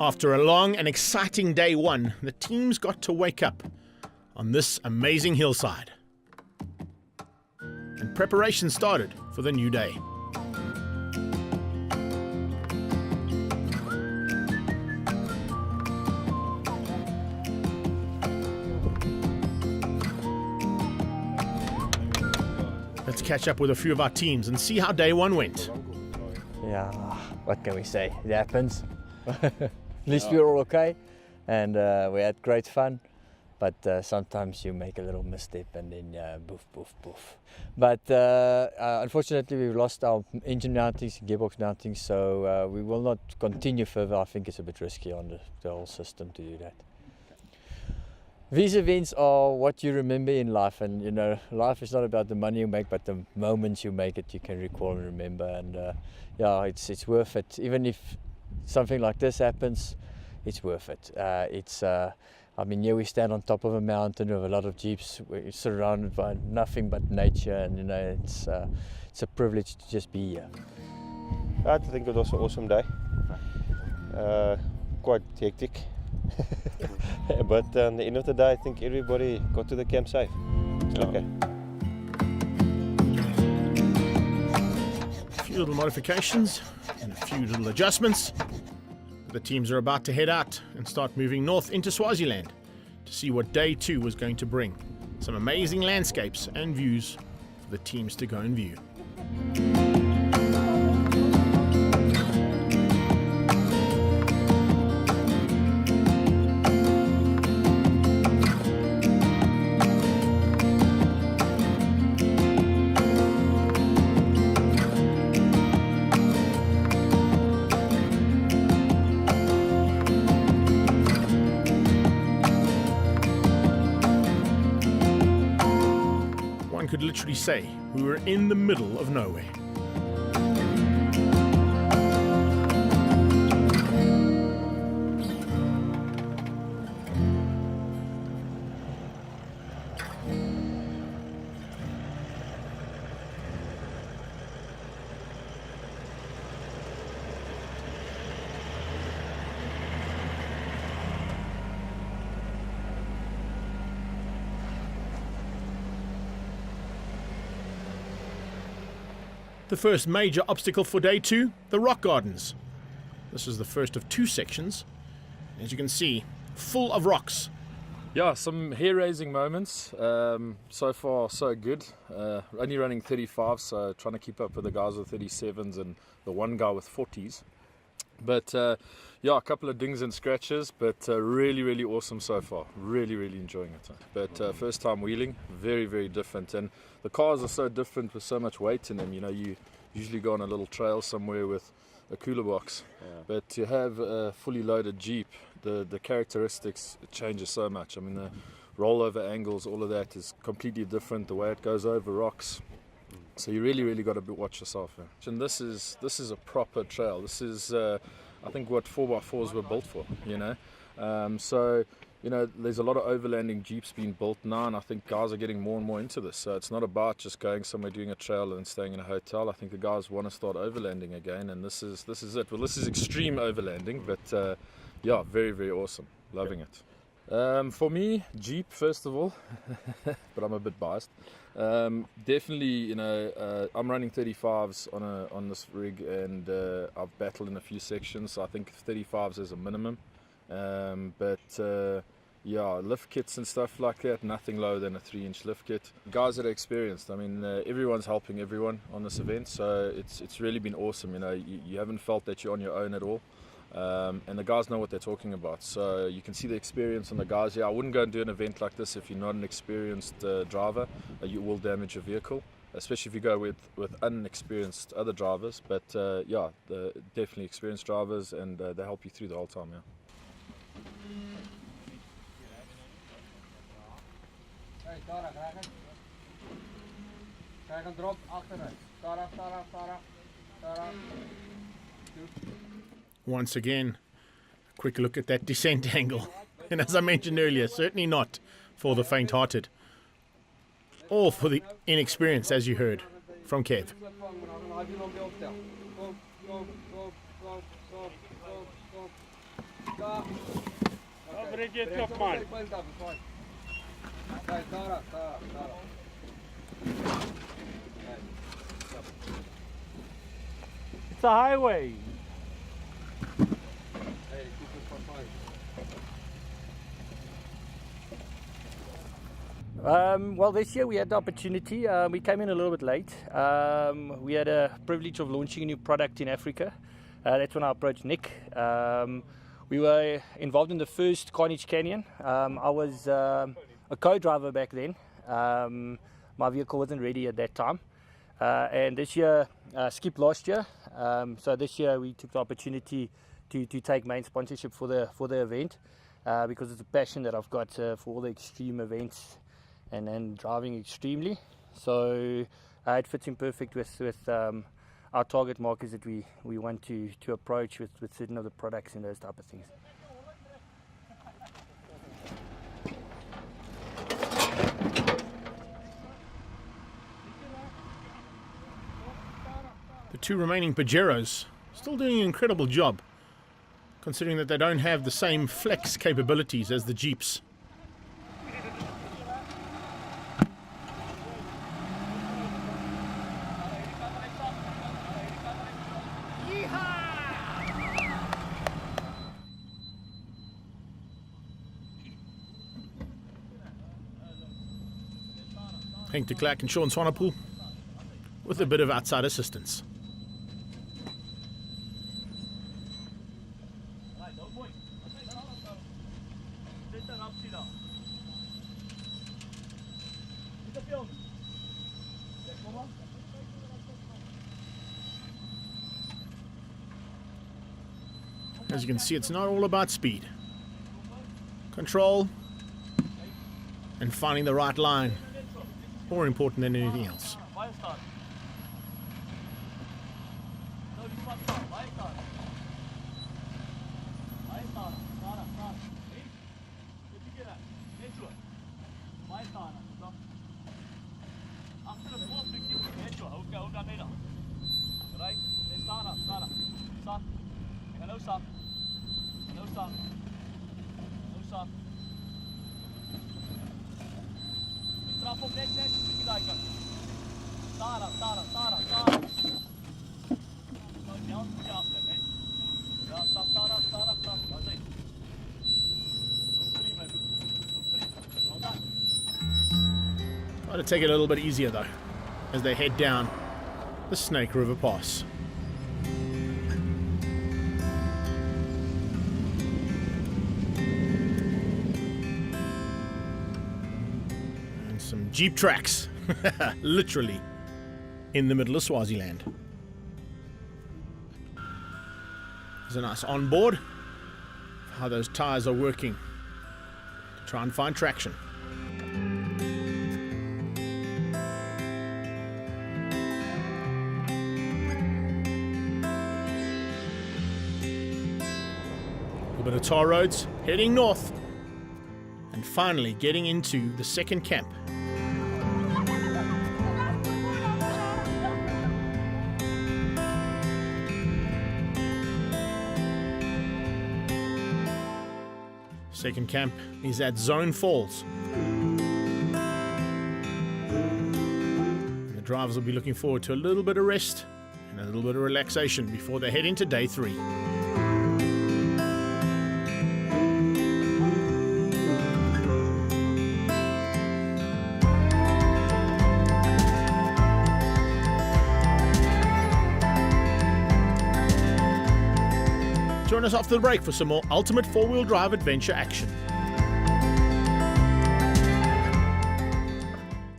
After a long and exciting day one, the teams got to wake up on this amazing hillside. And preparation started for the new day. Let's catch up with a few of our teams and see how day one went. Yeah, what can we say? It happens. At least we were all okay, and we had great fun. But sometimes you make a little misstep and then boof, boof, boof. But unfortunately, we've lost our engine mountings, gearbox mountings, so we will not continue further. I think it's a bit risky on the whole system to do that. These events are what you remember in life, and you know, life is not about the money you make, but the moments you make it, you can recall and remember. And yeah, it's worth it. Even if something like this happens, it's worth it. I mean, here we stand on top of a mountain with a lot of jeeps. We're surrounded by nothing but nature, and you know, it's a privilege to just be here. I think it was an awesome day. Quite hectic. But at the end of the day, I think everybody got to the camp safe. It's okay. A few little modifications and a few little adjustments. The teams are about to head out and start moving north into Swaziland to see what day two was going to bring. Some amazing landscapes and views for the teams to go and view. One could literally say we were in the middle of nowhere. The first major obstacle for day two, the rock gardens. This is the first of two sections. As you can see, full of rocks. Yeah, some hair-raising moments. So far, so good. Only running 35, so trying to keep up with the guys with 37s and the one guy with 40s. But yeah, a couple of dings and scratches, but really, really awesome so far. Really, really enjoying it. But first time wheeling, very, very different. And the cars are so different with so much weight in them. You know, you usually go on a little trail somewhere with a cooler box. Yeah. But to have a fully loaded Jeep, the characteristics changes so much. I mean, the rollover angles, all of that is completely different. The way it goes over rocks. So you really, really got to watch yourself. Yeah. And this is a proper trail. This is, I think, what 4x4s were built for. You know, so you know, there's a lot of overlanding Jeeps being built now, and I think guys are getting more and more into this. So it's not about just going somewhere, doing a trail, and staying in a hotel. I think the guys want to start overlanding again, and this is it. Well, this is extreme overlanding, but yeah, very, very awesome. Loving it. For me, Jeep first of all, but I'm a bit biased. Definitely, you know, I'm running 35s on this rig, and I've battled in a few sections. So I think 35s is a minimum. But yeah, lift kits and stuff like that, nothing lower than a 3-inch lift kit. Guys that are experienced, I mean, everyone's helping everyone on this event, so it's really been awesome. You know, you haven't felt that you're on your own at all. And the guys know what they're talking about, so you can see the experience on the guys. Yeah, I wouldn't go and do an event like this if you're not an experienced driver. You will damage your vehicle, especially if you go with unexperienced other drivers. But yeah, definitely experienced drivers, and they help you through the whole time. Yeah. Once again, a quick look at that descent angle. And as I mentioned earlier, certainly not for the faint-hearted. Or for the inexperienced, as you heard from Kev. It's a highway. Well, this year we had the opportunity. We came in a little bit late. We had a privilege of launching a new product in Africa. That's when I approached Nick. We were involved in the first Carnage Canyon. I was a co-driver back then. My vehicle wasn't ready at that time. And this year, skipped last year. So this year we took the opportunity to take main sponsorship for the event because it's a passion that I've got for all the extreme events and driving extremely. So it fits in perfect with our target markets that we want to approach with certain of the products and those type of things. The two remaining Pajeros still doing an incredible job, considering that they don't have the same flex capabilities as the Jeeps. Henk de Klerk and Sean Swanepoel with a bit of outside assistance. As you can see, it's not all about speed. Control and finding the right line, more important than anything else. Try to take it a little bit easier though, as they head down the Snake River Pass. And some Jeep tracks, literally in the middle of Swaziland. There's a nice onboard, how those tires are working to try and find traction. A bit of tar roads, heading north, and finally getting into the second camp. Second camp is at Zone Falls. And the drivers will be looking forward to a little bit of rest and a little bit of relaxation before they head into day 3. Join us after the break for some more ultimate 4-wheel drive adventure action.